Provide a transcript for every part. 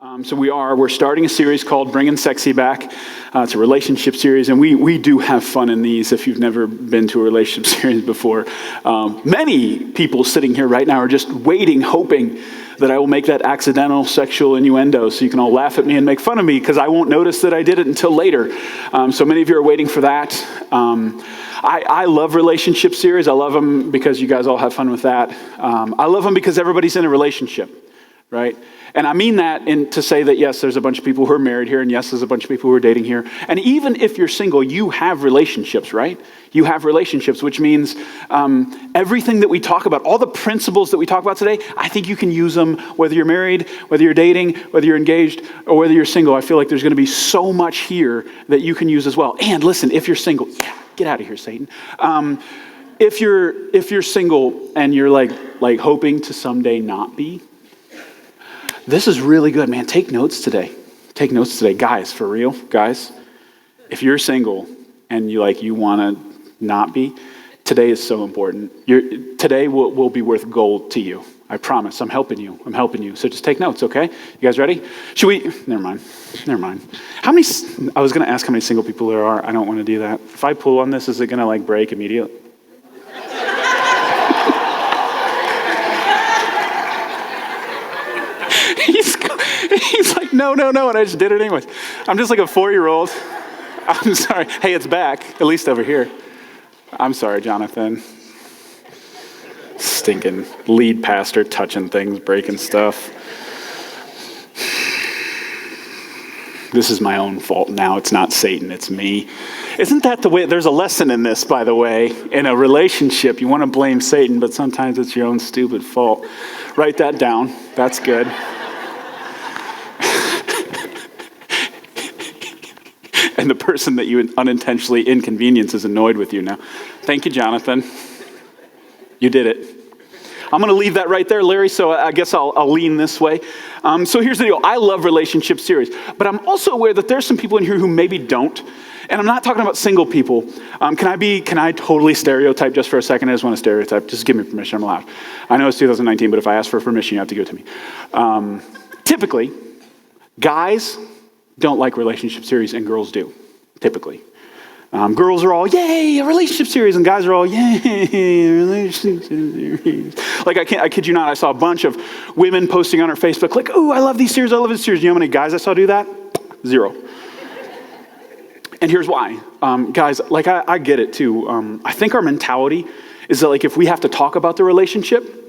We're starting a series called Bringing Sexy Back. It's a relationship series, and we do have fun in these if you've never been to a relationship series before. Many people sitting here right now are just waiting, hoping that I will make that accidental sexual innuendo so you can all laugh at me and make fun of me because I won't notice that I did it until later. So many of you are waiting for that. I love relationship series. I love them because you guys all have fun with that. I love them because everybody's in a relationship, right? And I mean that to say that, yes, there's a bunch of people who are married here, and yes, there's a bunch of people who are dating here. And even if you're single, you have relationships, right? You have relationships, which means everything that we talk about, all the principles that we talk about today, I think you can use them whether you're married, whether you're dating, whether you're engaged, or whether you're single. I feel like there's going to be so much here that you can use as well. And listen, if you're single, get out of here, Satan. If you're single and you're like hoping to someday not be, this is really good, man. Take notes today. Take notes today. Guys, for real, guys, if you're single and you want to not be, today is so important. Today will be worth gold to you. I promise. I'm helping you. So just take notes, okay? You guys ready? Should we? Never mind. I was going to ask how many single people there are. I don't want to do that. If I pull on this, is it going to break immediately? He's like, no, and I just did it anyways. I'm just like a 4-year-old. I'm sorry. Hey, it's back, at least over here. I'm sorry, Jonathan. Stinking lead pastor, touching things, breaking stuff. This is my own fault now. It's not Satan, it's me. Isn't that the way? There's a lesson in this, by the way. In a relationship, you want to blame Satan, but sometimes it's your own stupid fault. Write that down. That's good. And the person that you unintentionally inconvenience is annoyed with you now. Thank you, Jonathan. You did it. I'm going to leave that right there, Larry, so I guess I'll lean this way. So here's the deal. I love relationship series, but I'm also aware that there's some people in here who maybe don't. And I'm not talking about single people. Can I totally stereotype just for a second? I just want to stereotype. Just give me permission. I'm allowed. I know it's 2019, but if I ask for permission, you have to give it to me. Typically, guys don't like relationship series, and girls do, typically. Girls are all, yay, a relationship series, and guys are all, yay, relationship series. I kid you not, I saw a bunch of women posting on our Facebook, like, ooh, I love these series, I love this series. You know how many guys I saw do that? 0. And here's why. Guys, I get it too. I think our mentality is that if we have to talk about the relationship,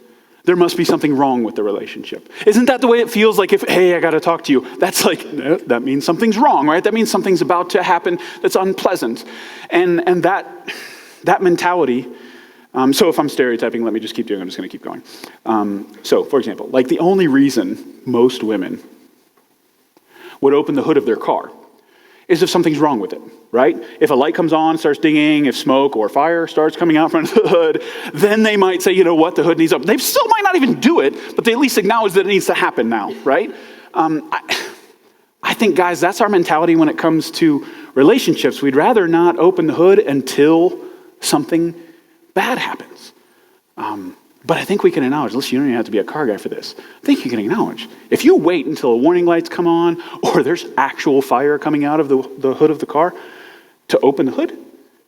there must be something wrong with the relationship. Isn't that the way it feels hey, I got to talk to you? That's that means something's wrong, right? That means something's about to happen that's unpleasant. And that mentality, so if I'm stereotyping, let me just keep doing it. I'm just going to keep going. So, for example, the only reason most women would open the hood of their car is if something's wrong with it, right? If a light comes on, starts dinging, if smoke or fire starts coming out from the hood, then they might say, you know what, the hood needs up. They still might not even do it, but they at least acknowledge that it needs to happen now, right? I think, guys, that's our mentality when it comes to relationships. We'd rather not open the hood until something bad happens. But I think we can acknowledge, listen, you don't even have to be a car guy for this. I think you can acknowledge, if you wait until the warning lights come on or there's actual fire coming out of the hood of the car to open the hood,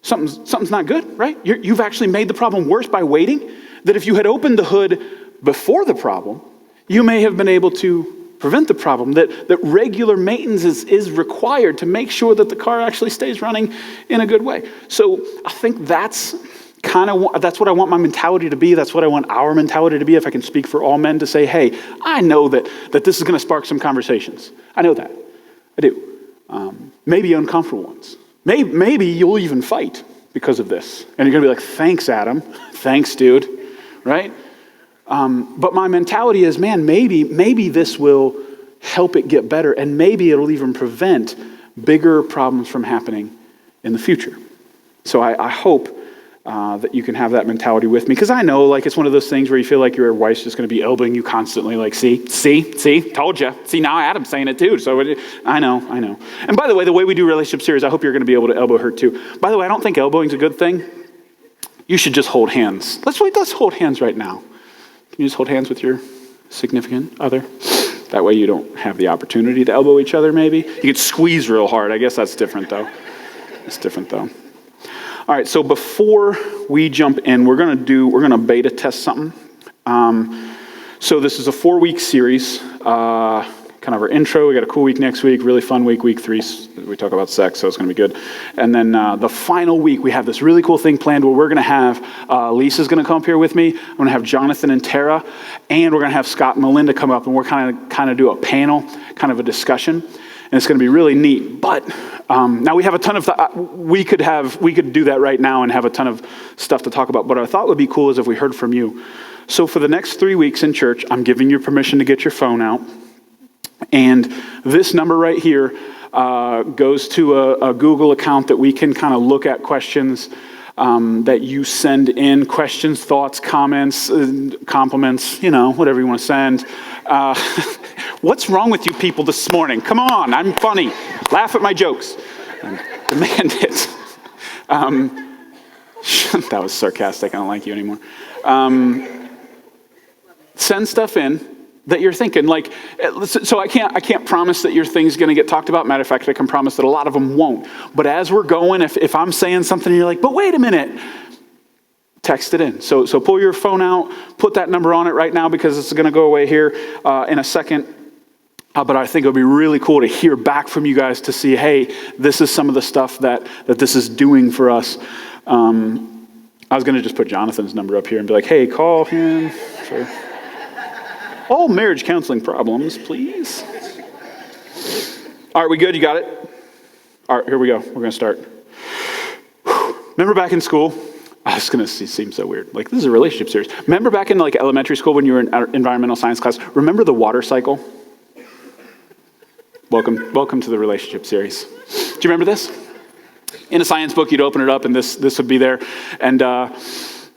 something's not good, right? You've actually made the problem worse by waiting. That if you had opened the hood before the problem, you may have been able to prevent the problem. That regular maintenance is required to make sure that the car actually stays running in a good way. So I think that's what I want my mentality to be. That's what I want our mentality to be, if I can speak for all men, to say, hey, I know that this is going to spark some conversations. I know that. I do. Maybe uncomfortable ones. Maybe you'll even fight because of this. And you're going to be like, thanks, Adam. Thanks, dude. Right? But my mentality is, man, maybe this will help it get better, and maybe it'll even prevent bigger problems from happening in the future. So I hope that you can have that mentality with me. Because I know, it's one of those things where you feel like your wife's just going to be elbowing you constantly, see, told you. See, now Adam's saying it too. So I know. And by the way we do relationship series, I hope you're going to be able to elbow her too. By the way, I don't think elbowing's a good thing. You should just hold hands. Let's hold hands right now. Can you just hold hands with your significant other? That way you don't have the opportunity to elbow each other, maybe. You could squeeze real hard. I guess that's different, though. It's different, though. All right, so before we jump in, we're going to beta test something. So this is a 4-week series, kind of our intro. We got a cool week next week, really fun week. Week 3, we talk about sex, so it's going to be good. And then the final week, we have this really cool thing planned where we're going to have, Lisa's going to come up here with me. I'm going to have Jonathan and Tara, and we're going to have Scott and Melinda come up, and we're kind of do a panel, kind of a discussion. And it's going to be really neat. But now we have a ton of, we could do that right now and have a ton of stuff to talk about. But I thought would be cool is if we heard from you. So for the next 3 weeks in church, I'm giving you permission to get your phone out. And this number right here goes to a Google account that we can kind of look at questions that you send in, questions, thoughts, comments, compliments, whatever you want to send. What's wrong with you people this morning? Come on, I'm funny. Laugh at my jokes. Demand it. That was sarcastic. I don't like you anymore. Send stuff in that you're thinking. So I can't promise that your thing's going to get talked about. Matter of fact, I can promise that a lot of them won't. But as we're going, if I'm saying something and you're like, but wait a minute, text it in. So pull your phone out, put that number on it right now because it's going to go away here in a second. But I think it would be really cool to hear back from you guys to see, hey, this is some of the stuff that this is doing for us. I was going to just put Jonathan's number up here and be like, hey, call him for all marriage counseling problems, please. All right, we good? You got it? All right, here we go. We're going to start. Remember back in school? I was going to seem so weird. This is a relationship series. Remember back in elementary school when you were in environmental science class? Remember the water cycle? Welcome to the relationship series. Do you remember this? In a science book, you'd open it up and this would be there. And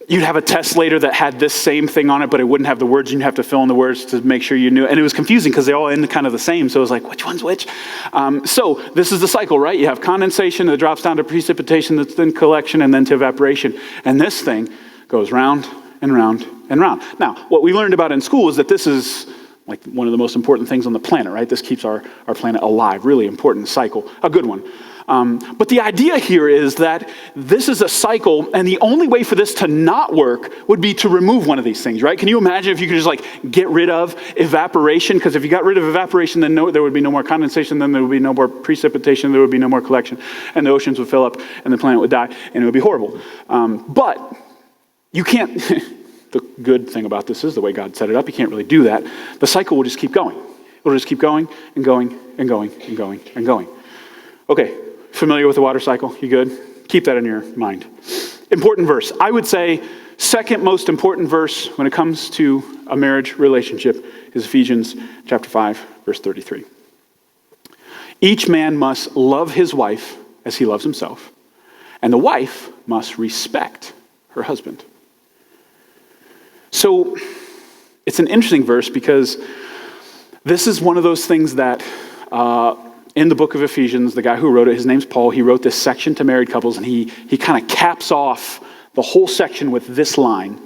you'd have a test later that had this same thing on it, but it wouldn't have the words. You'd have to fill in the words to make sure you knew. And it was confusing because they all end kind of the same. So it was like, which one's which? So this is the cycle, right? You have condensation that drops down to precipitation, that's then collection, and then to evaporation. And this thing goes round and round and round. Now, what we learned about in school is that this is one of the most important things on the planet, right? This keeps our planet alive. Really important cycle. A good one. But the idea here is that this is a cycle, and the only way for this to not work would be to remove one of these things, right? Can you imagine if you could just get rid of evaporation? Because if you got rid of evaporation, then there would be no more condensation, then there would be no more precipitation, there would be no more collection, and the oceans would fill up, and the planet would die, and it would be horrible. But you can't, the good thing about this is the way God set it up, you can't really do that. The cycle will just keep going. It'll just keep going and going and going and going and going. Okay. Familiar with the water cycle? You good? Keep that in your mind. Important verse. I would say second most important verse when it comes to a marriage relationship is Ephesians chapter 5, verse 33. Each man must love his wife as he loves himself, and the wife must respect her husband. So it's an interesting verse because this is one of those things that in the book of Ephesians, the guy who wrote it, his name's Paul, he wrote this section to married couples, and he kind of caps off the whole section with this line.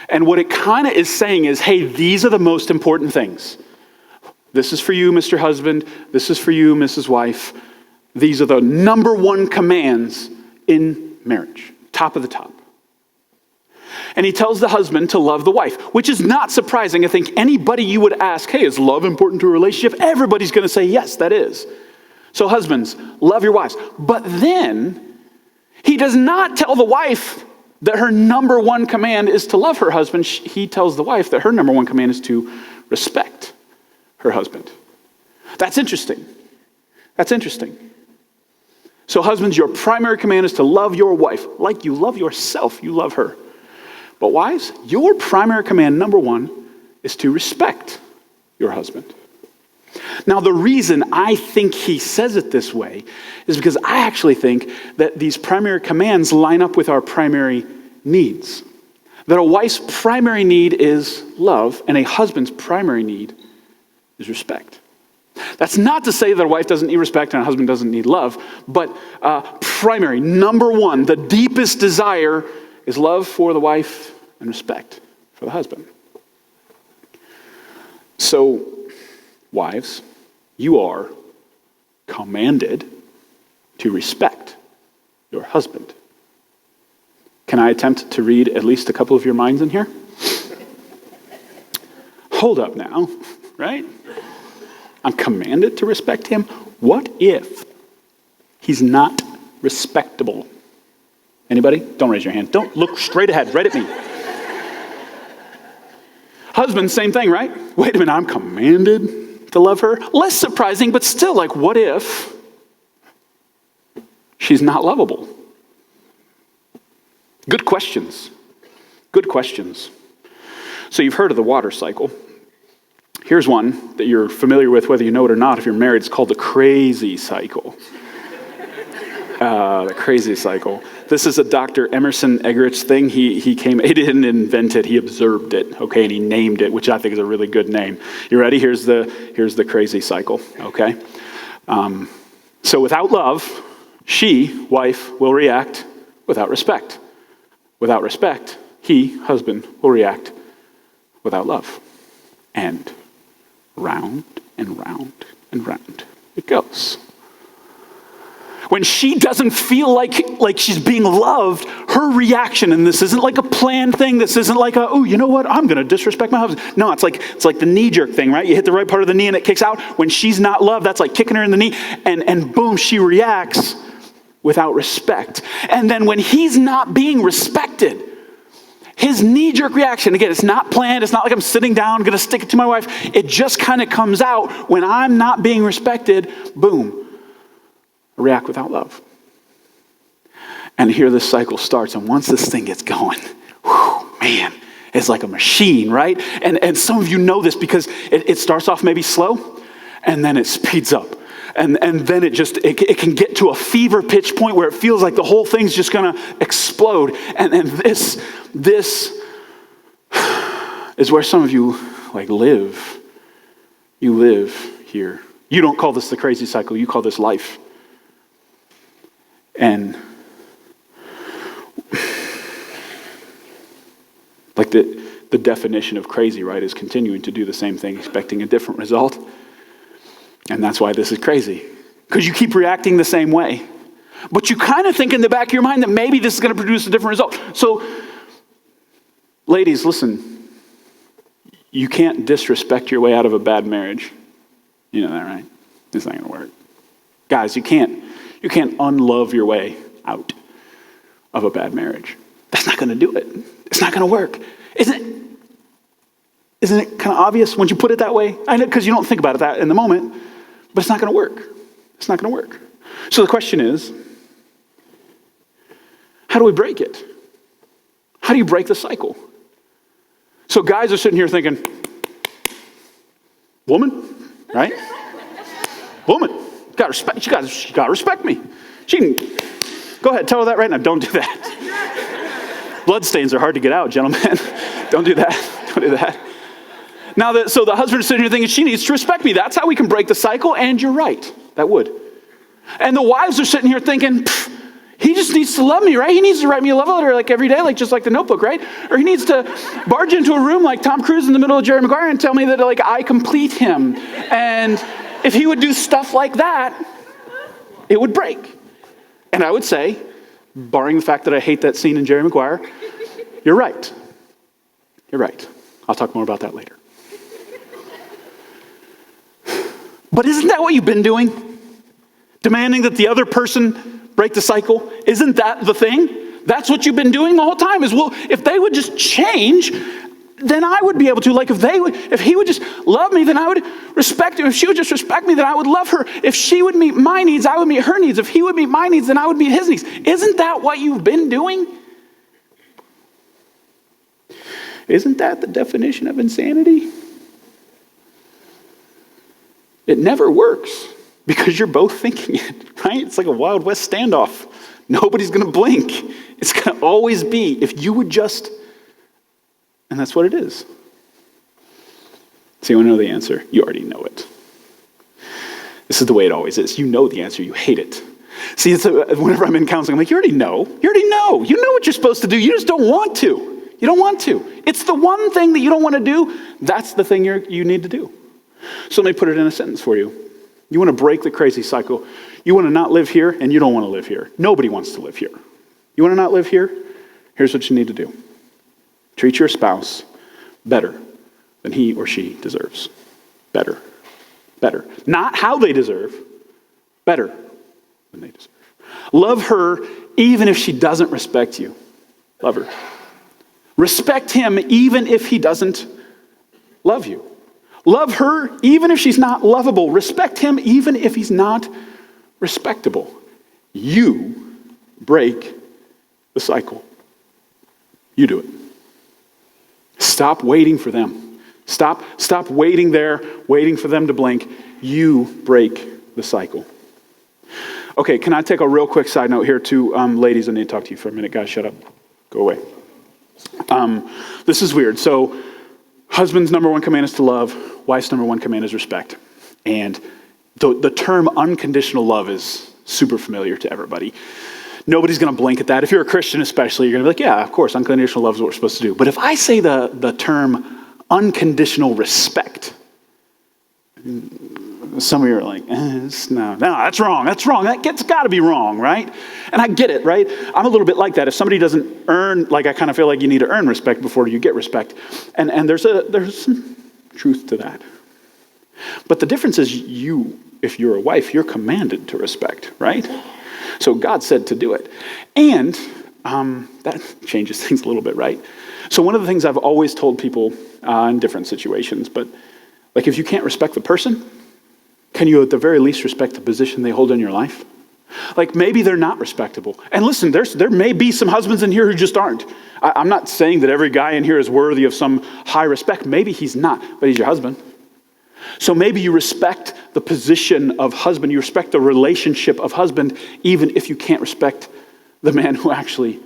And what it kind of is saying is, hey, these are the most important things. This is for you, Mr. Husband. This is for you, Mrs. Wife. These are the number one commands in marriage, top of the top. And he tells the husband to love the wife, which is not surprising. I think anybody you would ask, hey, is love important to a relationship? Everybody's going to say, yes, that is. So husbands, love your wives. But then he does not tell the wife that her number one command is to love her husband. He tells the wife that her number one command is to respect her husband. That's interesting. That's interesting. So husbands, your primary command is to love your wife like you love yourself. You love her. But wives, your primary command, number one, is to respect your husband. Now, the reason I think he says it this way is because I actually think that these primary commands line up with our primary needs. That a wife's primary need is love, and a husband's primary need is respect. That's not to say that a wife doesn't need respect and a husband doesn't need love, but primary, number one, the deepest desire is love for the wife and respect for the husband. So Wives, you are commanded to respect your husband. Can I attempt to read at least a couple of your minds in here? Hold up now, right? I'm commanded to respect him. What if he's not respectable? Anybody? Don't raise your hand. Don't look straight ahead, right at me. Husband, same thing, right? Wait a minute, I'm commanded to love her? Less surprising, but still, like, what if she's not lovable? Good questions. Good questions. So you've heard of the water cycle. Here's one that you're familiar with, whether you know it or not. If you're married, it's called the crazy cycle. The crazy cycle. This is a Dr. Emerson Eggert's thing. He didn't invent it, he observed it, okay, and he named it, which I think is a really good name. You ready? Here's the crazy cycle, okay? So without love, she, wife, will react without respect. Without respect, he, husband, will react without love. And round and round and round it goes. When she doesn't feel like she's being loved, her reaction, and this isn't like a planned thing, this isn't like oh, you know what, I'm going to disrespect my husband. No, it's like the knee-jerk thing, right? You hit the right part of the knee and it kicks out. When she's not loved, that's like kicking her in the knee, and boom, she reacts without respect. And then when he's not being respected, his knee-jerk reaction, again, it's not planned, it's not like I'm sitting down, going to stick it to my wife, it just kind of comes out when I'm not being respected, boom. React without love. And here this cycle starts, and once this thing gets going, whew, man, it's like a machine, right? And some of you know this because it starts off maybe slow, and then it speeds up. And then it can get to a fever pitch point where it feels like the whole thing's just gonna explode. And this is where some of you live. You live here. You don't call this the crazy cycle, you call this life. And like the definition of crazy, right, is continuing to do the same thing, expecting a different result. And that's why this is crazy. Because you keep reacting the same way. But you kind of think in the back of your mind that maybe this is going to produce a different result. So, ladies, listen. You can't disrespect your way out of a bad marriage. You know that, right? It's not going to work. Guys, you can't unlove your way out of a bad marriage. That's not going to do it. It's not going to work. Isn't it kind of obvious when you put it that way? I know, because you don't think about it that in the moment, but it's not going to work. It's not going to work. So the question is, how do we break it? How do you break the cycle? So guys are sitting here thinking, woman, right? Woman. Got respect. She got to respect me. She can go ahead, tell her that right now. Don't do that. Bloodstains are hard to get out, gentlemen. Don't do that. Don't do that. Now, so the husband is sitting here thinking she needs to respect me. That's how we can break the cycle. And you're right. That would. And the wives are sitting here thinking, he just needs to love me, right? He needs to write me a love letter every day, just like the Notebook, right? Or he needs to barge into a room like Tom Cruise in the middle of Jerry Maguire and tell me that I complete him. And if he would do stuff like that, it would break. And I would say, barring the fact that I hate that scene in Jerry Maguire, you're right. You're right. I'll talk more about that later. But isn't that what you've been doing? Demanding that the other person break the cycle? Isn't that the thing? That's what you've been doing the whole time is, well, if they would just change, then I would be able to. If he would just love me, then I would respect him. If she would just respect me, then I would love her. If she would meet my needs, I would meet her needs. If he would meet my needs, then I would meet his needs. Isn't that what you've been doing? Isn't that the definition of insanity? It never works because you're both thinking it, right? It's like a Wild West standoff. Nobody's going to blink. It's going to always be, if you would just. And that's what it is. So you want to know the answer? You already know it. This is the way it always is. You know the answer. You hate it. See, whenever I'm in counseling, I'm like, you already know. You already know. You know what you're supposed to do. You just don't want to. You don't want to. It's the one thing that you don't want to do. That's the thing you need to do. So let me put it in a sentence for you. You want to break the crazy cycle. You want to not live here, and you don't want to live here. Nobody wants to live here. You want to not live here? Here's what you need to do. Treat your spouse better than he or she deserves. Better. Better. Not how they deserve, better than they deserve. Love her even if she doesn't respect you. Love her. Respect him even if he doesn't love you. Love her even if she's not lovable. Respect him even if he's not respectable. You break the cycle. You do it. Stop waiting for them. Stop waiting there, waiting for them to blink. You break the cycle. Okay, can I take a real quick side note here too? Ladies, I need to talk to you for a minute. Guys, shut up. Go away. This is weird. So, husband's number one command is to love. Wife's number one command is respect. And the term unconditional love is super familiar to everybody. Nobody's going to blink at that. If you're a Christian especially, you're going to be like, yeah, of course, unconditional love is what we're supposed to do. But if I say the term unconditional respect, some of you are like, no, that's wrong. That's got to be wrong, right? And I get it, right? I'm a little bit like that. If somebody doesn't earn, like I kind of feel like you need to earn respect before you get respect. And there's some truth to that. But the difference is if you're a wife, you're commanded to respect, right? So God said to do it. And that changes things a little bit, right? So one of the things I've always told people in different situations, but like if you can't respect the person, can you at the very least respect the position they hold in your life? Like maybe they're not respectable. And listen, there may be some husbands in here who just aren't. I'm not saying that every guy in here is worthy of some high respect. Maybe he's not, but he's your husband. So maybe you respect the position of husband. You respect the relationship of husband, even if you can't respect the man who actually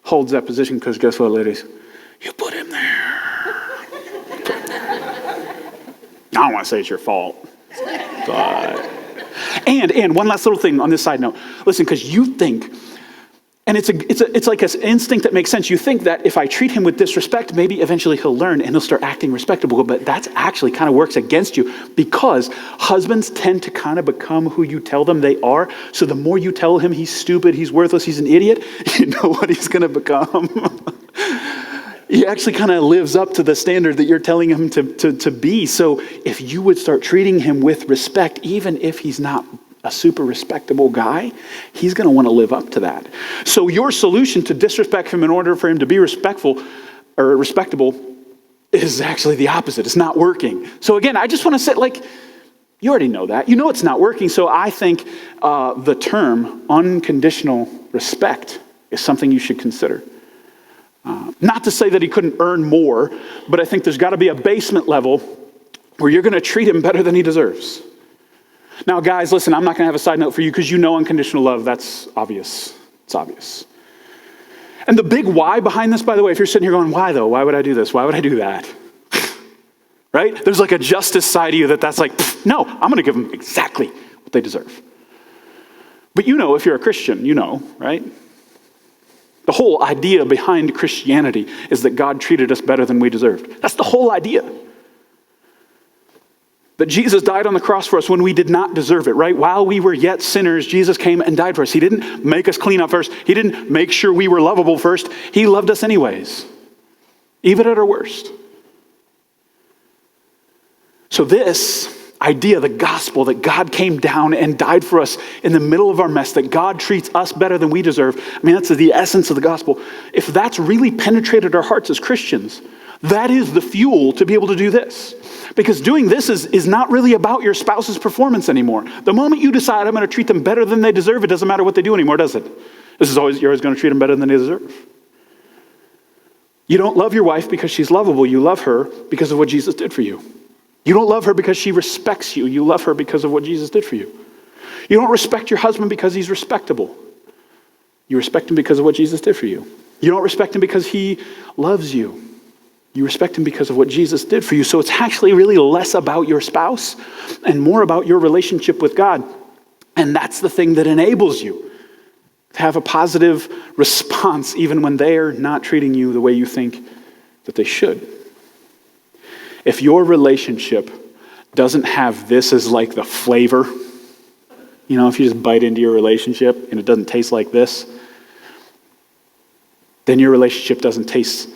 holds that position. Because guess what, ladies? You put him there. I don't want to say it's your fault. But and one last little thing on this side note. Listen, because you think, and it's like an instinct that makes sense. You think that if I treat him with disrespect, maybe eventually he'll learn and he'll start acting respectable. But that's actually kind of works against you because husbands tend to kind of become who you tell them they are. So the more you tell him he's stupid, he's worthless, he's an idiot, you know what he's going to become. He actually kind of lives up to the standard that you're telling him to be. So if you would start treating him with respect, even if he's not a super respectable guy, he's going to want to live up to that. So your solution to disrespect him in order for him to be respectful or respectable is actually the opposite. It's not working. So again, I just want to say, like, you already know that. You know it's not working. So I think the term unconditional respect is something you should consider. Not to say that he couldn't earn more, but I think there's got to be a basement level where you're going to treat him better than he deserves. Now, guys, listen, I'm not going to have a side note for you because you know unconditional love. That's obvious. It's obvious. And the big why behind this, by the way, if you're sitting here going, why though? Why would I do this? Why would I do that? Right? There's like a justice side of you that's like, no, I'm going to give them exactly what they deserve. But you know, if you're a Christian, you know, right? The whole idea behind Christianity is that God treated us better than we deserved. That's the whole idea. That Jesus died on the cross for us when we did not deserve it, right? While we were yet sinners, Jesus came and died for us. He didn't make us clean up first. He didn't make sure we were lovable first. He loved us anyways, even at our worst. So this idea, the gospel, that God came down and died for us in the middle of our mess, that God treats us better than we deserve, I mean, that's the essence of the gospel. If that's really penetrated our hearts as Christians, that is the fuel to be able to do this. Because doing this is not really about your spouse's performance anymore. The moment you decide I'm going to treat them better than they deserve, it doesn't matter what they do anymore, does it? You're always going to treat them better than they deserve. You don't love your wife because she's lovable. You love her because of what Jesus did for you. You don't love her because she respects you. You love her because of what Jesus did for you. You don't respect your husband because he's respectable. You respect him because of what Jesus did for you. You don't respect him because he loves you. You respect him because of what Jesus did for you. So it's actually really less about your spouse and more about your relationship with God. And that's the thing that enables you to have a positive response even when they're not treating you the way you think that they should. If your relationship doesn't have this as like the flavor, if you just bite into your relationship and it doesn't taste like this, then your relationship doesn't taste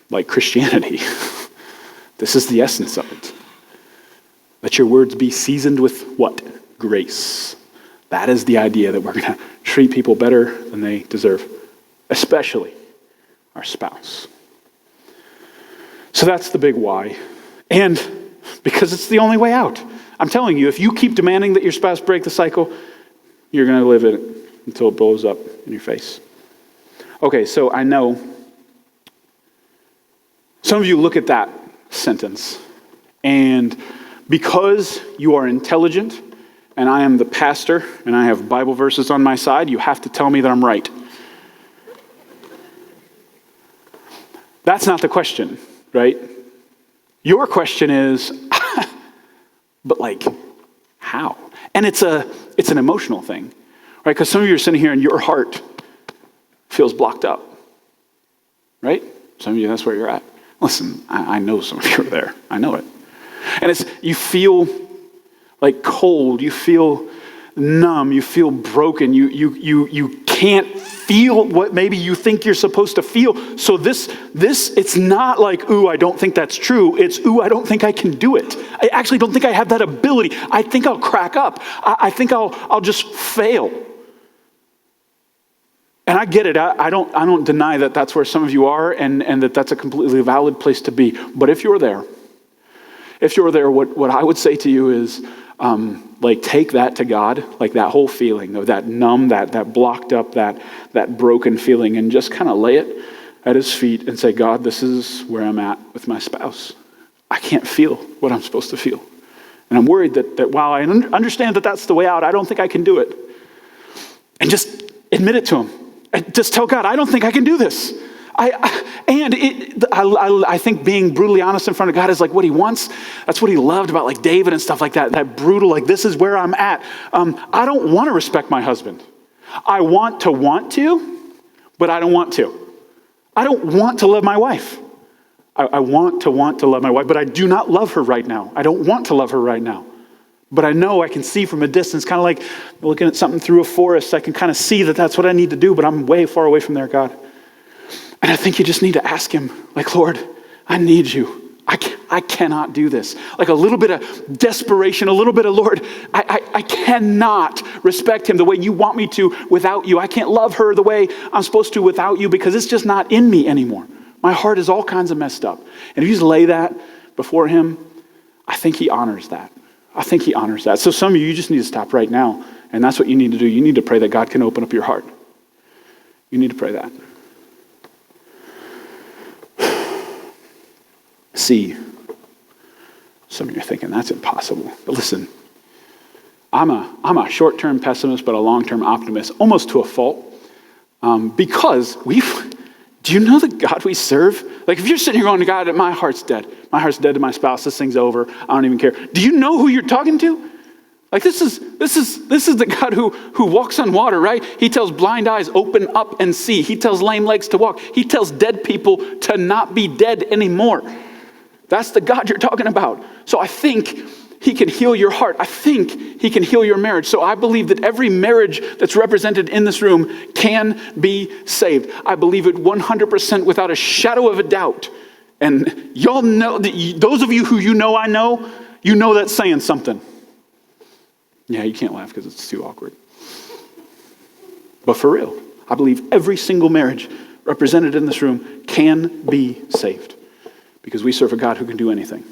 like Christianity. This is the essence of it. Let your words be seasoned with what? Grace. That is the idea, that we're going to treat people better than they deserve, especially our spouse. So that's the big why. And because it's the only way out. I'm telling you, if you keep demanding that your spouse break the cycle, you're going to live in it until it blows up in your face. Okay, so I know some of you look at that sentence, and because you are intelligent, and I am the pastor, and I have Bible verses on my side, you have to tell me that I'm right. That's not the question, right? Your question is, but how? And it's an emotional thing, right? Because some of you are sitting here and your heart feels blocked up, right? Some of you, that's where you're at. Listen, I know some of you are there. I know it. And you feel like cold. You feel numb. You feel broken. You can't feel what maybe you think you're supposed to feel. So this it's not like, ooh, I don't think that's true. It's, ooh, I don't think I can do it. I actually don't think I have that ability. I think I'll crack up. I think I'll just fail. And I get it. I don't deny that that's where some of you are, and that's a completely valid place to be. But if you're there, what I would say to you is, take that to God, like that whole feeling of that numb, that blocked up, that broken feeling, and just kind of lay it at his feet and say, God, this is where I'm at with my spouse. I can't feel what I'm supposed to feel. And I'm worried that while I understand that that's the way out, I don't think I can do it. And just admit it to him. Just tell God, I don't think I can do this. I think being brutally honest in front of God is like what he wants. That's what he loved about David and stuff like that. That brutal, this is where I'm at. I don't want to respect my husband. I want to, but I don't want to. I don't want to love my wife. I want to love my wife, but I do not love her right now. I don't want to love her right now. But I know I can see from a distance, kind of like looking at something through a forest. I can kind of see that that's what I need to do, but I'm way far away from there, God. And I think you just need to ask him, Lord, I need you. I cannot do this. A little bit of desperation, a little bit of, Lord, I cannot respect him the way you want me to without you. I can't love her the way I'm supposed to without you because it's just not in me anymore. My heart is all kinds of messed up. And if you just lay that before him, I think he honors that. So some of you just need to stop right now. And that's what you need to do. You need to pray that God can open up your heart. You need to pray that. See, some of you are thinking that's impossible. But listen, I'm a short-term pessimist, but a long-term optimist, almost to a fault. Because do you know the God we serve? If you're sitting here going to God, my heart's dead. My heart's dead to my spouse. This thing's over. I don't even care. Do you know who you're talking to? This is the God who walks on water, right? He tells blind eyes, open up and see. He tells lame legs to walk. He tells dead people to not be dead anymore. That's the God you're talking about. So I think he can heal your heart. I think he can heal your marriage. So I believe that every marriage that's represented in this room can be saved. I believe it 100% without a shadow of a doubt. And y'all know, those of you who I know, you know that's saying something. Yeah, you can't laugh because it's too awkward. But for real, I believe every single marriage represented in this room can be saved. Because we serve a God who can do anything.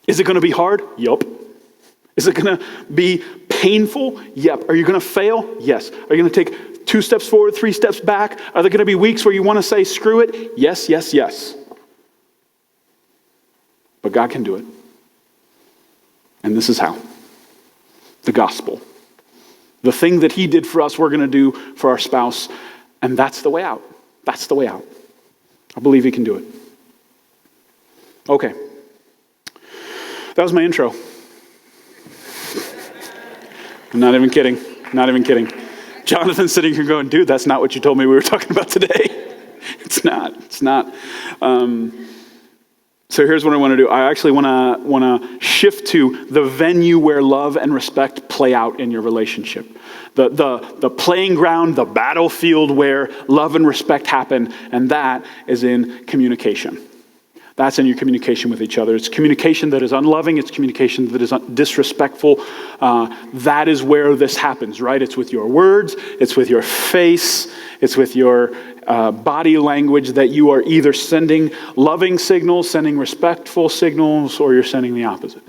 Is it going to be hard? Yup. Is it going to be painful? Yep. Are you going to fail? Yes. Are you going to take 2 steps forward, 3 steps back? Are there going to be weeks where you want to say, screw it? Yes, yes, yes. But God can do it. And this is how. The gospel. The thing that he did for us, we're going to do for our spouse. And that's the way out. That's the way out. I believe he can do it. Okay. That was my intro. I'm not even kidding. Jonathan's sitting here going, dude, that's not what you told me we were talking about today. It's not. So here's what I want to do. I actually want to shift to the venue where love and respect play out in your relationship. The playing ground, the battlefield where love and respect happen, and that is in communication. That's in your communication with each other. It's communication that is unloving. It's communication that is disrespectful. That is where this happens, right? It's with your words. It's with your face. It's with your body language that you are either sending loving signals, sending respectful signals, or you're sending the opposite.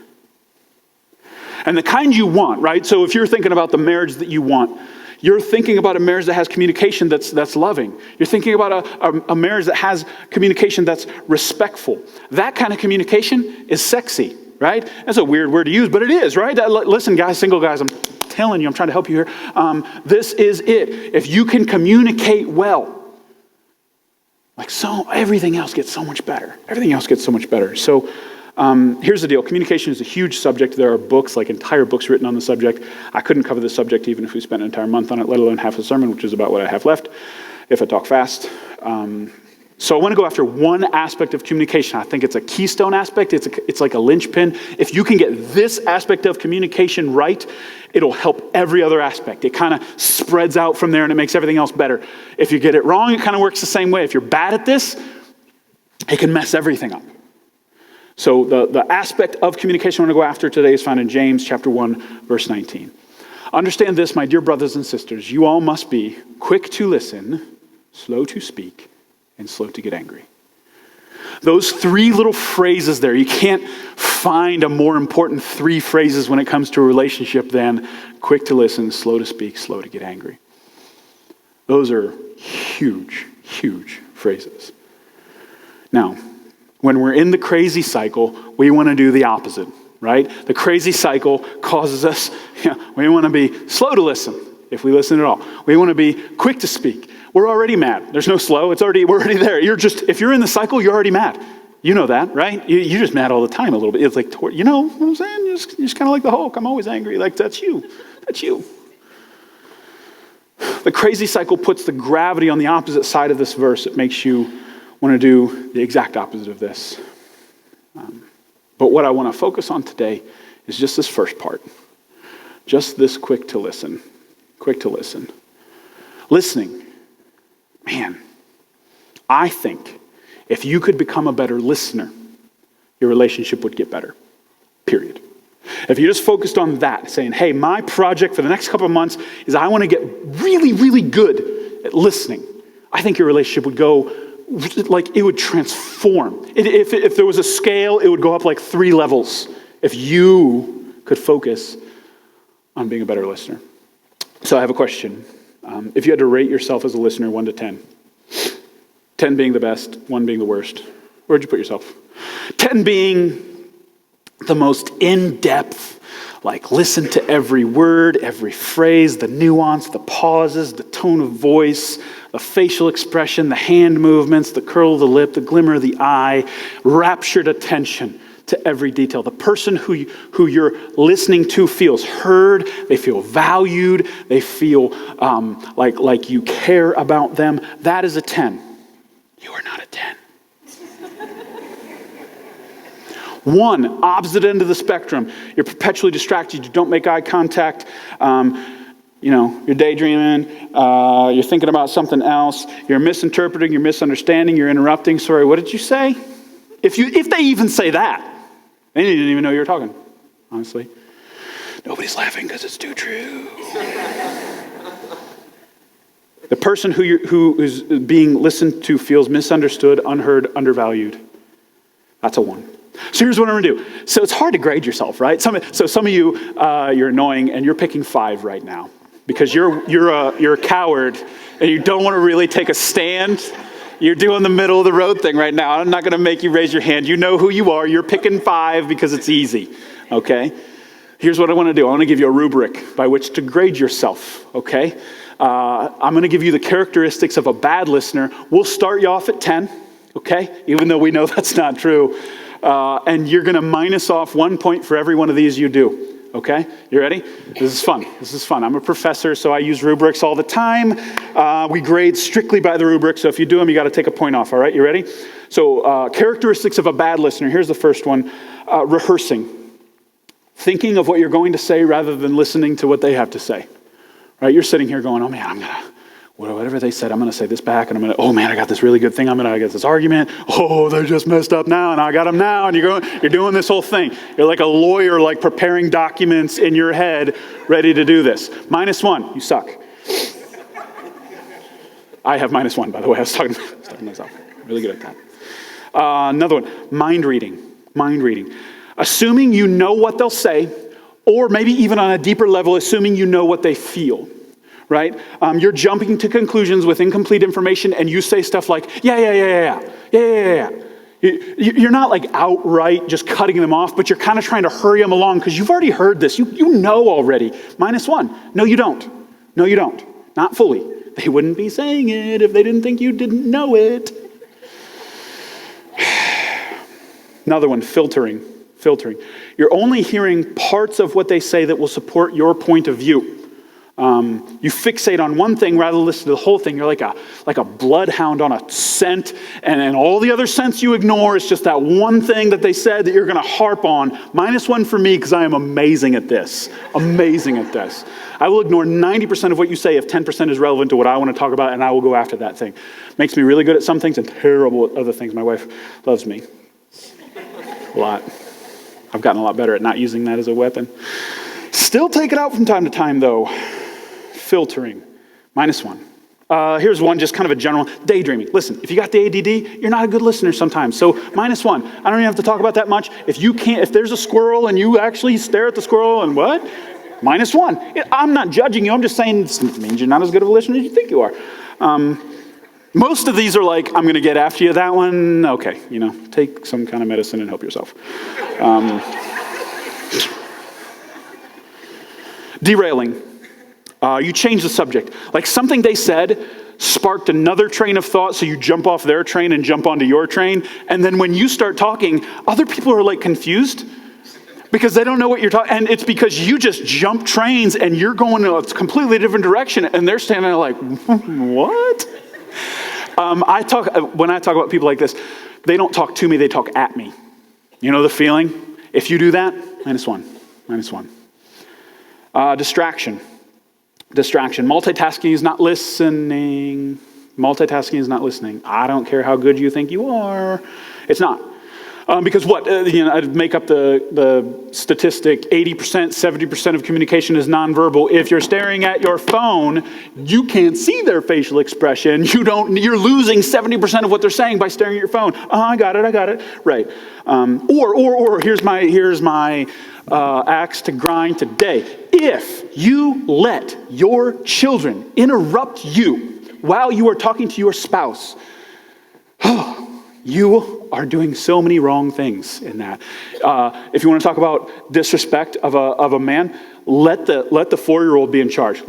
And the kind you want, right? So if you're thinking about the marriage that you want, you're thinking about a marriage that has communication that's loving. You're thinking about a marriage that has communication that's respectful. That kind of communication is sexy, right? That's a weird word to use, but it is, right? Listen, guys, single guys, I'm telling you, I'm trying to help you here. This is it. If you can communicate well, everything else gets so much better. Everything else gets so much better. So here's the deal. Communication is a huge subject. There are books, entire books written on the subject. I couldn't cover this subject even if we spent an entire month on it, let alone half a sermon, which is about what I have left, if I talk fast. So I want to go after one aspect of communication. I think it's a keystone aspect. It's like a linchpin. If you can get this aspect of communication right, it'll help every other aspect. It kind of spreads out from there and it makes everything else better. If you get it wrong, it kind of works the same way. If you're bad at this, it can mess everything up. So the aspect of communication I want to go after today is found in James chapter 1, verse 19. Understand this, my dear brothers and sisters. You all must be quick to listen, slow to speak, and slow to get angry. Those three little phrases there, you can't find a more important three phrases when it comes to a relationship than quick to listen, slow to speak, slow to get angry. Those are huge, huge phrases. Now, when we're in the crazy cycle, we want to do the opposite, right? The crazy cycle causes us, we want to be slow to listen, if we listen at all. We want to be quick to speak. We're already mad. There's no slow. We're already there. If you're in the cycle, you're already mad. You know that, right? You're just mad all the time a little bit. It's like, you know what I'm saying? You're just kind of like the Hulk. I'm always angry. That's you. That's you. The crazy cycle puts the gravity on the opposite side of this verse. It makes you want to do the exact opposite of this. But what I want to focus on today is just this first part. Just this quick to listen. Quick to listen. Listening. Man, I think if you could become a better listener, your relationship would get better. Period. If you just focused on that, saying, hey, my project for the next couple of months is I want to get really, really good at listening, I think your relationship would go, it would transform. If there was a scale, it would go up 3 levels if you could focus on being a better listener. So I have a question. If you had to rate yourself as a listener, 1 to 10, 10 being the best, 1 being the worst, where'd you put yourself? 10 being the most in-depth, listen to every word, every phrase, the nuance, the pauses, the tone of voice, the facial expression, the hand movements, the curl of the lip, the glimmer of the eye, raptured attention to every detail. The person who you're listening to feels heard, they feel valued, they feel like you care about them. That is a 10. You are not a 10. 1, opposite end of the spectrum. You're perpetually distracted. You don't make eye contact. You're daydreaming. You're thinking about something else. You're misinterpreting. You're misunderstanding. You're interrupting. Sorry, what did you say? If they even say that, they didn't even know you were talking, honestly. Nobody's laughing because it's too true. The person who is being listened to feels misunderstood, unheard, undervalued. That's a 1. So here's what I'm going to do. So it's hard to grade yourself, right? Some of you, you're annoying and you're picking 5 right now because you're a coward and you don't want to really take a stand. You're doing the middle of the road thing right now. I'm not going to make you raise your hand. You know who you are. You're picking 5 because it's easy, okay? Here's what I want to do. I want to give you a rubric by which to grade yourself, okay? I'm going to give you the characteristics of a bad listener. We'll start you off at 10, okay? Even though we know that's not true. And you're going to minus off 1 point for every one of these you do, okay? You ready? This is fun. This is fun. I'm a professor, so I use rubrics all the time. We grade strictly by the rubric, so if you do them, you got to take a point off, all right? You ready? So characteristics of a bad listener. Here's the first one. Rehearsing. Thinking of what you're going to say rather than listening to what they have to say. Right? You're sitting here going, oh man, whatever they said, I'm going to say this back, and oh man, I got this really good thing. I get this argument. Oh, they just messed up now, and I got them now, and you're doing this whole thing. You're like a lawyer, like preparing documents in your head, ready to do this. -1, you suck. I have -1, by the way. I was talking to myself. Really good at that. Another one, mind reading. Mind reading. Assuming you know what they'll say, or maybe even on a deeper level, assuming you know what they feel. Right? You're jumping to conclusions with incomplete information, and you say stuff like, yeah. You're not like outright just cutting them off, but you're kind of trying to hurry them along because you've already heard this. You know already. -1. No, you don't. No, you don't. Not fully. They wouldn't be saying it if they didn't think you didn't know it. Another one, filtering. You're only hearing parts of what they say that will support your point of view. You fixate on one thing rather than listen to the whole thing. You're like a bloodhound on a scent, and all the other scents you ignore. It's just that one thing that they said that you're going to harp on. -1 for me because I am amazing at this. Amazing at this. I will ignore 90% of what you say if 10% is relevant to what I want to talk about, and I will go after that thing. Makes me really good at some things and terrible at other things. My wife loves me a lot. I've gotten a lot better at not using that as a weapon. Still take it out from time to time, though. Filtering. -1. Here's one, just kind of a general. Daydreaming. Listen, if you got the ADD, you're not a good listener sometimes. So -1. I don't even have to talk about that much. If there's a squirrel and you actually stare at the squirrel and what? -1. I'm not judging you. I'm just saying it means you're not as good of a listener as you think you are. Most of these are like, I'm going to get after you. That one, okay. Take some kind of medicine and help yourself. Derailing. You change the subject. Like something they said sparked another train of thought, so you jump off their train and jump onto your train. And then when you start talking, other people are like confused because they don't know what you're talking. And it's because you just jump trains and you're going in a completely different direction, and they're standing there like, what? When I talk about people like this, they don't talk to me, they talk at me. You know the feeling? If you do that, -1. Distraction. Multitasking is not listening. I don't care how good you think you are. It's not. Because what? I'd make up the statistic, 80%, 70% of communication is nonverbal. If you're staring at your phone, you can't see their facial expression. You're losing 70% of what they're saying by staring at your phone. Oh, I got it. Right. Or here's my axe to grind today. If you let your children interrupt you while you are talking to your spouse, you are doing so many wrong things in that. If you want to talk about disrespect of a man, let the 4-year-old be in charge.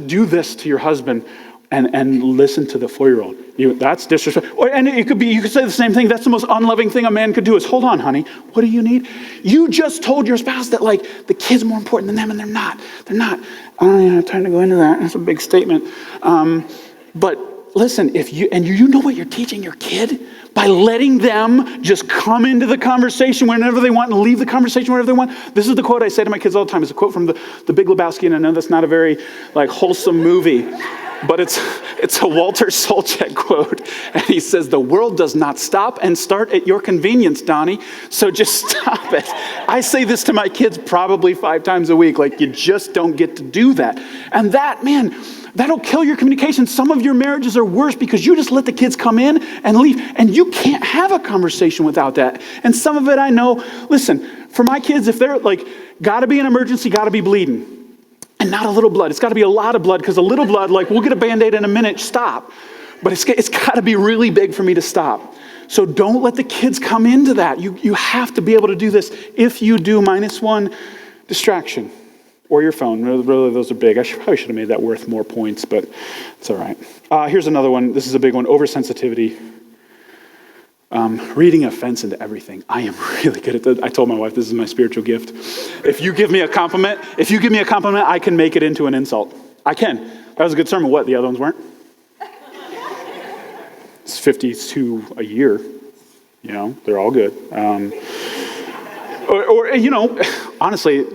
Do this to your husband and listen to the 4-year-old. That's disrespect. And you could say the same thing. That's the most unloving thing a man could do is, hold on, honey, what do you need? You just told your spouse that like the kid's more important than them, and they're not. I don't even have time to go into that. That's a big statement. But listen, if you know what you're teaching your kid by letting them just come into the conversation whenever they want and leave the conversation whenever they want. This is the quote I say to my kids all the time. It's a quote from the Big Lebowski, and I know that's not a very like wholesome movie, but it's a Walter Solchek quote, and he says, "The world does not stop and start at your convenience, Donnie. So just stop it." I say this to my kids probably 5 times a week. Like, you just don't get to do that, and that, man. That'll kill your communication. Some of your marriages are worse because you just let the kids come in and leave, and you can't have a conversation without that. And some of it I know, listen, for my kids, if they're like, gotta be an emergency, gotta be bleeding. And not a little blood. It's gotta be a lot of blood, because a little blood, like, we'll get a Band-Aid in a minute, stop. But it's gotta be really big for me to stop. So don't let the kids come into that. You have to be able to do this. If you do, -1, distraction. Or your phone. Really, those are big. I probably should have made that worth more points, but it's all right. Here's another one. This is a big one. Oversensitivity. Reading offense into everything. I am really good at that. I told my wife this is my spiritual gift. If you give me a compliment, I can make it into an insult. I can. That was a good sermon. What? The other ones weren't? It's 52 a year. They're all good. Honestly,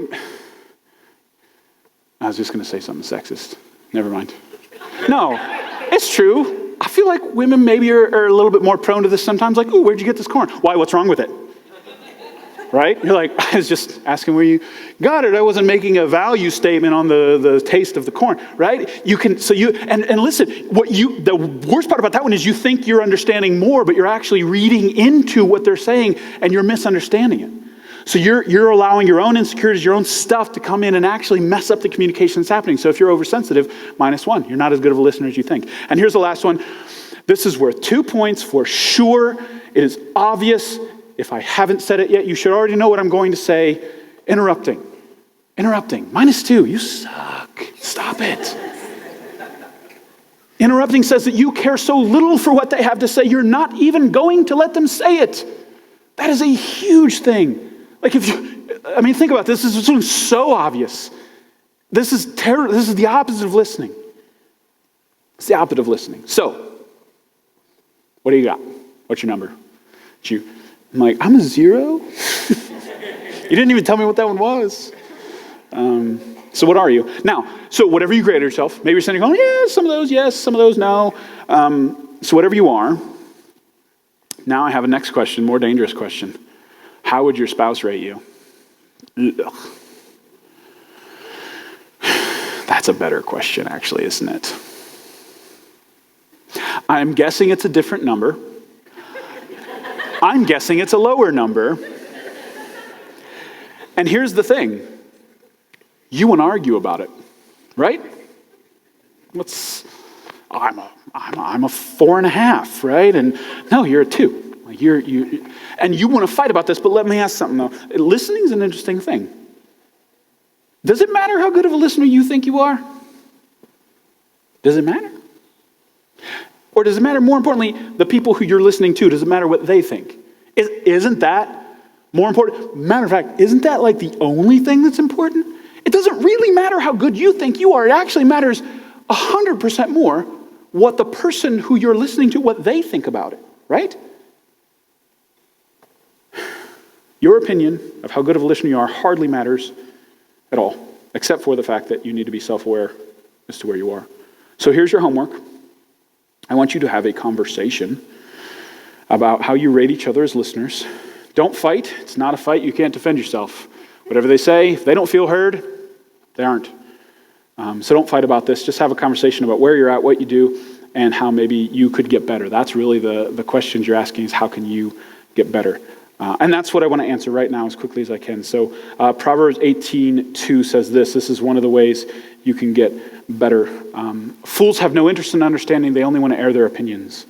I was just going to say something sexist. Never mind. No, it's true. I feel like women maybe are a little bit more prone to this sometimes. Like, ooh, where'd you get this corn? Why? What's wrong with it? Right? You're like, I was just asking where you got it. I wasn't making a value statement on the taste of the corn, right? And listen, the worst part about that one is you think you're understanding more, but you're actually reading into what they're saying and you're misunderstanding it. So you're allowing your own insecurities, your own stuff to come in and actually mess up the communication that's happening. So if you're oversensitive, -1. You're not as good of a listener as you think. And here's the last one. This is worth 2 points for sure. It is obvious. If I haven't said it yet, you should already know what I'm going to say. Interrupting. -2. You suck. Stop it. Interrupting says that you care so little for what they have to say, you're not even going to let them say it. That is a huge thing. Like think about this. This is something so obvious. This is the opposite of listening. It's the opposite of listening. So, what do you got? What's your number? I'm like, I'm a 0? You didn't even tell me what that one was. So what are you? Now, so whatever you grade yourself, maybe you're sitting going, yeah, some of those yes, some of those no. So whatever you are, now I have a next question, more dangerous question. How would your spouse rate you? Ugh. That's a better question, actually, isn't it? I'm guessing it's a different number. I'm guessing it's a lower number. And here's the thing. You want to argue about it, right? I'm a 4.5, right? And no, you're a 2. Like and you want to fight about this, but let me ask something though. Listening is an interesting thing. Does it matter how good of a listener you think you are? Does it matter? Or does it matter, more importantly, the people who you're listening to? Does it matter what they think? Isn't that more important? Matter of fact, isn't that like the only thing that's important? It doesn't really matter how good you think you are. It actually matters 100% more what the person who you're listening to, what they think about it, right? Your opinion of how good of a listener you are hardly matters at all, except for the fact that you need to be self-aware as to where you are. So here's your homework. I want you to have a conversation about how you rate each other as listeners. Don't fight. It's not a fight. You can't defend yourself. Whatever they say, if they don't feel heard, they aren't. So don't fight about this. Just have a conversation about where you're at, what you do, and how maybe you could get better. That's really the questions you're asking is how can you get better? And that's what I want to answer right now as quickly as I can. So Proverbs 18:2 says this. This is one of the ways you can get better. Fools have no interest in understanding. They only want to air their opinions.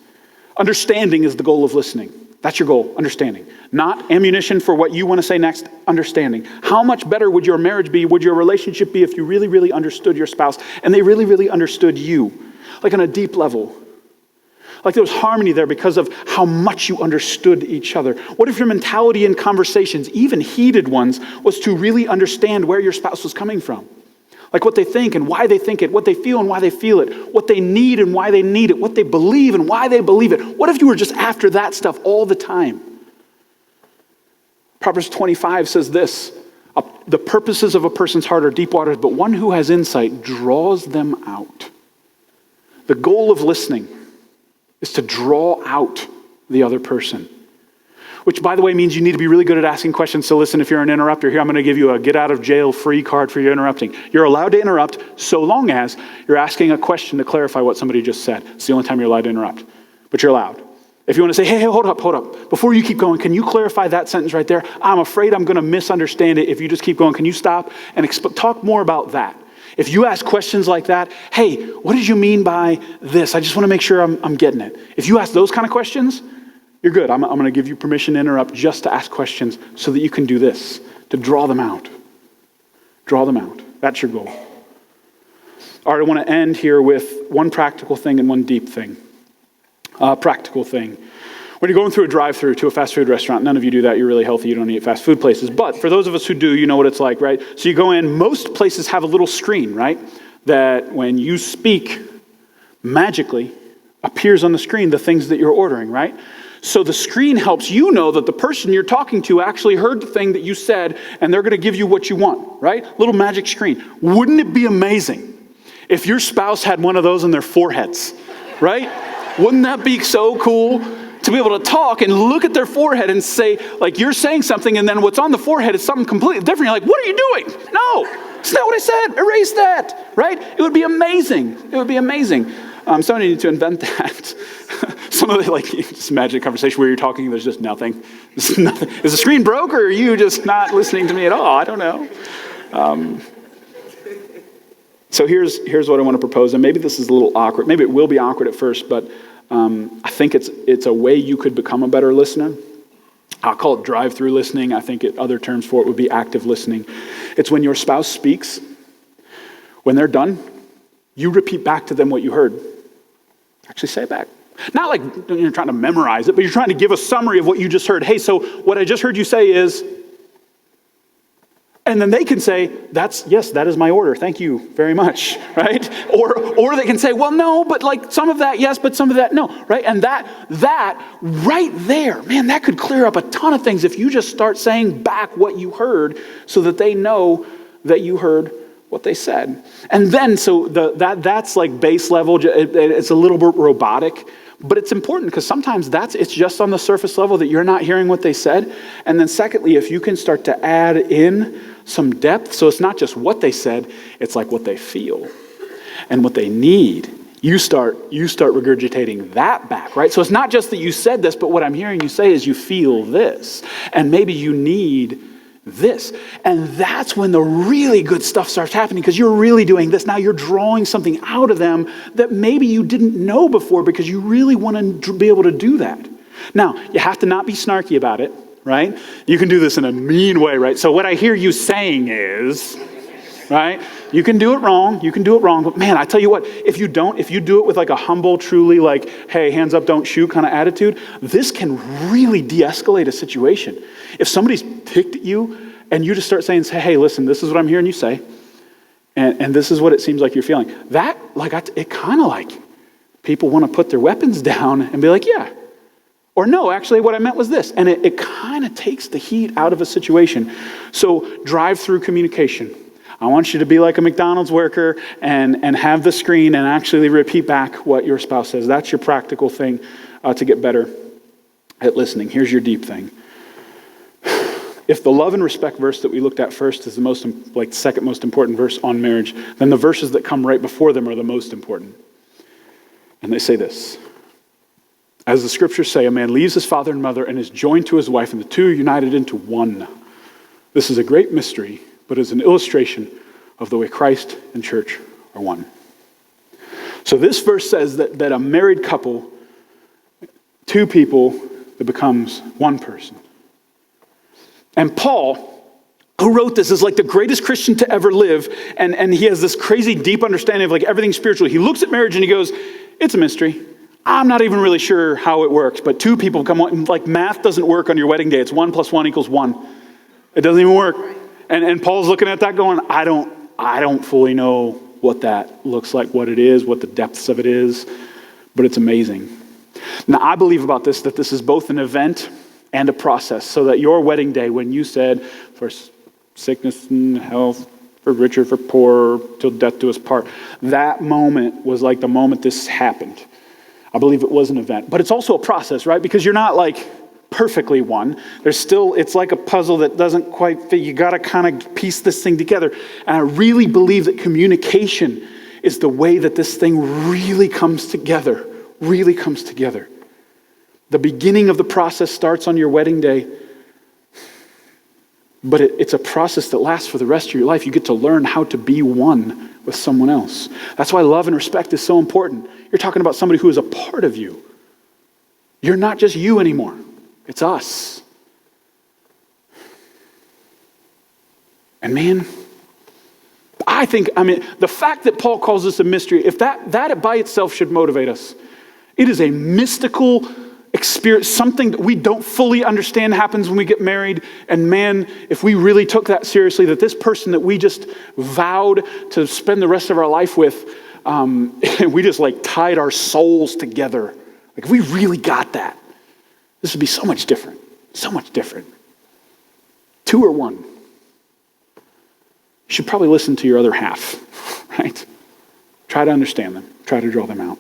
Understanding is the goal of listening. That's your goal, understanding. Not ammunition for what you want to say next, understanding. How much better would your marriage be, would your relationship be if you really, really understood your spouse and they really, really understood you? Like on a deep level. Like there was harmony there because of how much you understood each other. What if your mentality in conversations, even heated ones, was to really understand where your spouse was coming from? Like what they think and why they think it, what they feel and why they feel it, what they need and why they need it, what they believe and why they believe it. What if you were just after that stuff all the time? Proverbs 25 says this, the purposes of a person's heart are deep waters, but one who has insight draws them out. The goal of listening is to draw out the other person. Which, by the way, means you need to be really good at asking questions. So listen, if you're an interrupter here, I'm going to give you a get-out-of-jail-free card for your interrupting. You're allowed to interrupt so long as you're asking a question to clarify what somebody just said. It's the only time you're allowed to interrupt. But you're allowed. If you want to say, hey, hold up. Before you keep going, can you clarify that sentence right there? I'm afraid I'm going to misunderstand it if you just keep going. Can you stop and talk more about that? If you ask questions like that, hey, what did you mean by this? I just want to make sure I'm getting it. If you ask those kind of questions, you're good. I'm going to give you permission to interrupt just to ask questions so that you can do this, to draw them out. Draw them out. That's your goal. All right, I want to end here with one practical thing and one deep thing. Practical thing. When you're going through a drive-through to a fast food restaurant, none of you do that. You're really healthy. You don't eat fast food places. But for those of us who do, you know what it's like, right? So you go in. Most places have a little screen, right? That when you speak, magically appears on the screen the things that you're ordering, right? So the screen helps you know that the person you're talking to actually heard the thing that you said, and they're going to give you what you want, right? Little magic screen. Wouldn't it be amazing if your spouse had one of those on their foreheads, right? Wouldn't that be so cool? To be able to talk and look at their forehead and say, like, you're saying something, and then what's on the forehead is something completely different. You're like, what are you doing? No, it's not what I said. Erase that, right? It would be amazing. It would be amazing. Somebody needs to invent that. Some of the, like, just imagine a conversation where you're talking, there's just nothing. There's nothing. Is the screen broke, or are you just not listening to me at all? I don't know. So here's what I want to propose, and maybe this is a little awkward. Maybe it will be awkward at first, but I think it's a way you could become a better listener. I'll call it drive-through listening. I think other terms for it would be active listening. It's when your spouse speaks, when they're done, you repeat back to them what you heard. Actually say it back. Not like you're trying to memorize it, but you're trying to give a summary of what you just heard. Hey, so what I just heard you say is... And then they can say, yes, that is my order. Thank you very much, right? Or they can say, well, no, but like some of that, yes, but some of that, no, right? And that right there, man, that could clear up a ton of things if you just start saying back what you heard so that they know that you heard what they said. And then, so that's like base level. It's a little bit robotic. But it's important because sometimes it's just on the surface level that you're not hearing what they said. And then secondly, if you can start to add in some depth, so it's not just what they said, it's like what they feel and what they need. You start regurgitating that back, right? So it's not just that you said this, but what I'm hearing you say is you feel this. And maybe you need this. And that's when the really good stuff starts happening because you're really doing this. Now you're drawing something out of them that maybe you didn't know before because you really want to be able to do that. Now, you have to not be snarky about it, right? You can do this in a mean way, right? So what I hear you saying is, right? You can do it wrong. But man, I tell you what, if you do it with like a humble, truly like, hey, hands up, don't shoot kind of attitude, this can really de-escalate a situation. If somebody's ticked at you and you just start saying, hey, listen, this is what I'm hearing you say, and this is what it seems like you're feeling. That, like, it kind of like people want to put their weapons down and be like, yeah. Or no, actually what I meant was this. And it kind of takes the heat out of a situation. So drive-through communication. I want you to be like a McDonald's worker and have the screen and actually repeat back what your spouse says. That's your practical thing to get better at listening. Here's your deep thing. If the love and respect verse that we looked at first is the second most important verse on marriage, then the verses that come right before them are the most important. And they say this. As the scriptures say, a man leaves his father and mother and is joined to his wife, and the two are united into one. This is a great mystery, but is an illustration of the way Christ and church are one. So this verse says that a married couple, two people, that becomes one person. And Paul, who wrote this, is like the greatest Christian to ever live, and he has this crazy deep understanding of like everything spiritual. He looks at marriage and he goes, it's a mystery. I'm not even really sure how it works, but two people come on, like math doesn't work on your wedding day. It's 1 + 1 = 1. It doesn't even work. And Paul's looking at that going, I don't fully know what that looks like, what it is, what the depths of it is, but it's amazing. Now, I believe about this, that this is both an event and a process, so that your wedding day, when you said, for sickness and health, for richer, for poorer, till death do us part, that moment was like the moment this happened. I believe it was an event, but it's also a process, right? Because you're not like perfectly one. It's like a puzzle that doesn't quite fit. You got to kind of piece this thing together. And I really believe that communication is the way that this thing really comes together, The beginning of the process starts on your wedding day, but it's a process that lasts for the rest of your life. You get to learn how to be one with someone else. That's why love and respect is so important. You're talking about somebody who is a part of you. You're not just you anymore. It's us. And man, the fact that Paul calls this a mystery, if that by itself should motivate us, it is a mystical experience, something that we don't fully understand happens when we get married. And man, if we really took that seriously, that this person that we just vowed to spend the rest of our life with, and we just like tied our souls together. Like if we really got that, this would be so much different. So much different. 2 or 1. You should probably listen to your other half, right? Try to understand them. Try to draw them out.